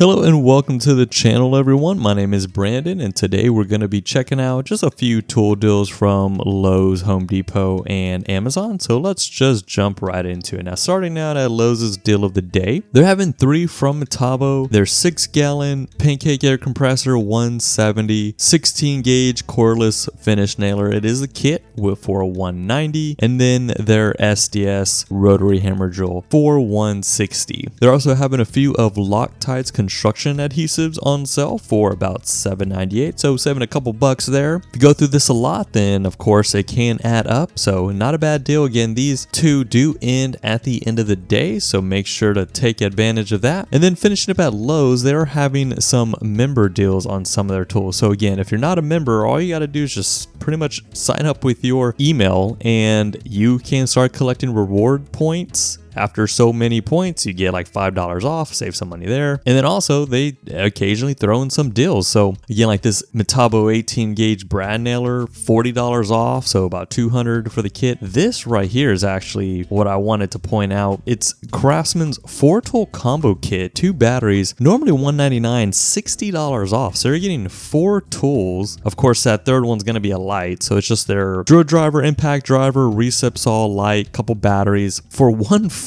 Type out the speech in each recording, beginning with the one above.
Hello and welcome to the channel, everyone. My name is Brandon, and today we're going to be checking out just a few tool deals from Lowe's, Home Depot, and Amazon. So let's just jump right into it. Now, starting out at Lowe's deal of the day, they're having 3 from Metabo. Their 6-gallon pancake air compressor, 170, 16 gauge cordless finish nailer. It is a kit for $190, and then their SDS rotary hammer drill for $160. They're also having a few of Loctite's construction adhesives on sale for about $7.98, so saving a couple bucks there. If you go through this a lot, then of course it can add up, so not a bad deal. Again, these two do end at the end of the day, so make sure to take advantage of that. And then finishing up at Lowe's, they're having some member deals on some of their tools. So again, if you're not a member, all you got to do is just pretty much sign up with your email and you can start collecting reward points. After so many points, you get like $5 off, save some money there. And then also they occasionally throw in some deals. So again, like this Metabo 18 gauge brad nailer, $40 off, so about $200 for the kit. This right here is actually what I wanted to point out. It's Craftsman's 4-tool combo kit, 2 batteries, normally $199, $60 off. So you're getting 4 tools. Of course, that third one's going to be a light. So it's just their drill driver, impact driver, recip saw, light, couple batteries for $140.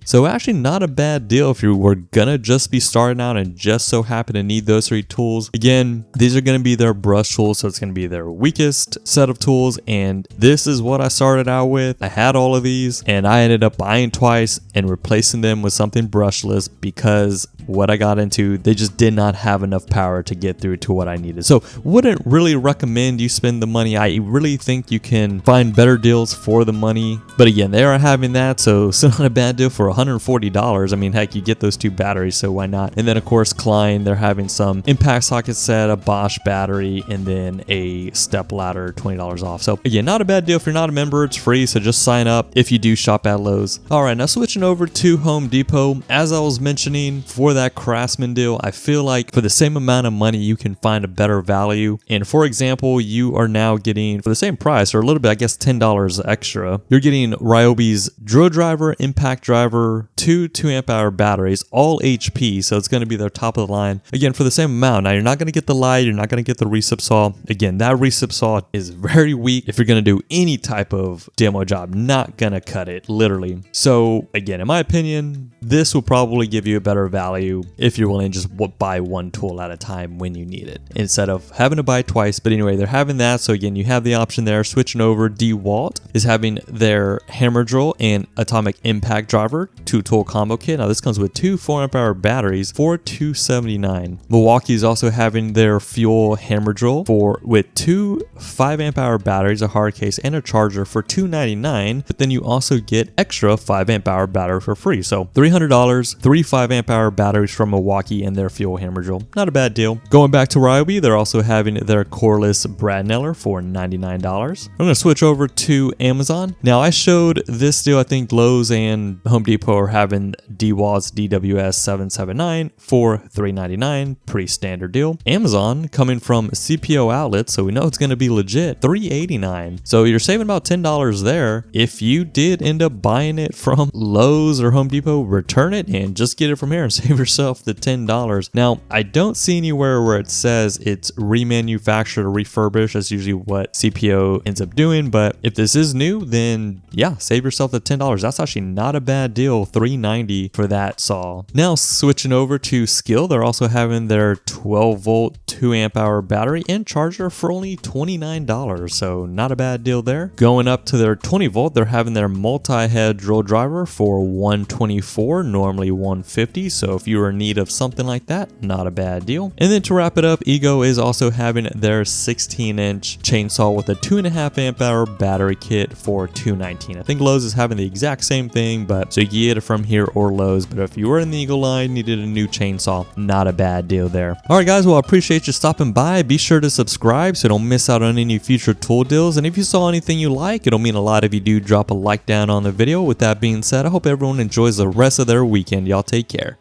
So actually not a bad deal if you were gonna just be starting out and just so happen to need those 3 tools. Again, these are gonna be their brush tools, so it's gonna be their weakest set of tools, and this is what I started out with. I had all of these and I ended up buying twice and replacing them with something brushless because what I got into, they just did not have enough power to get through to what I needed. So wouldn't really recommend you spend the money. I really think you can find better deals for the money, but again, they are having that, so it's not a bad deal for $140. I mean, heck, you get those 2 batteries, so why not? And then of course Klein, they're having some impact socket set, a Bosch battery, and then a step ladder, $20 off. So again, not a bad deal. If you're not a member, it's free, so just sign up if you do shop at Lowe's. All right, now switching over to Home Depot. As I was mentioning, for that Craftsman deal, I feel like for the same amount of money you can find a better value. And for example, you are now getting, for the same price or a little bit, I guess $10 extra, you're getting Ryobi's drill driver, impact driver, 2 2-amp-hour batteries, all HP, so it's going to be their top of the line. Again, for the same amount. Now you're not going to get the light, you're not going to get the recip saw. Again, that recip saw is very weak if you're going to do any type of demo job. Not going to cut it, literally. So again, in my opinion, this will probably give you a better value if you're willing to just buy 1 tool at a time when you need it, instead of having to buy twice. But anyway, they're having that, so again, you have the option there. Switching over, DeWalt is having their hammer drill and atomic impact driver 2-tool combo kit. Now this comes with 2 4-amp-hour batteries for $279. Milwaukee is also having their fuel hammer drill with 2 5-amp-hour batteries, a hard case, and a charger for $299. But then you also get extra 5-amp-hour battery for free. So $300, 3 5-amp-hour batteries from Milwaukee and their fuel hammer drill. Not a bad deal. Going back to Ryobi, they're also having their cordless brad nailer for $99. I'm going to switch over to Amazon. Now I showed this deal, I think Lowe's and Home Depot are having DeWalt's DWS 779 for $399, pretty standard deal. Amazon, coming from CPO outlets, so we know it's going to be legit, $389. So you're saving about $10 there. If you did end up buying it from Lowe's or Home Depot, return it and just get it from here and save yourself the $10. Now, I don't see anywhere where it says it's remanufactured or refurbished. That's usually what CPO ends up doing, but if this is new, then yeah, save yourself the $10. That's actually not a bad deal, $390 for that saw. Now switching over to Skil, they're also having their 12-volt 2-amp-hour battery and charger for only $29, so not a bad deal there. Going up to their 20-volt, they're having their multi-head drill driver for $124, normally $150, so if you are in need of something like that, not a bad deal. And then to wrap it up, Ego is also having their 16-inch chainsaw with a 2.5-amp-hour battery kit for $219. I think Lowe's is having the exact same thing, but so you get it from here or Lowe's. But if you were in the Eagle line, needed a new chainsaw, not a bad deal there. All right, guys, well, I appreciate you stopping by. Be sure to subscribe so don't miss out on any future tool deals. And if you saw anything you like, it'll mean a lot if you do drop a like down on the video. With that being said, I hope everyone enjoys the rest of their weekend. Y'all take care.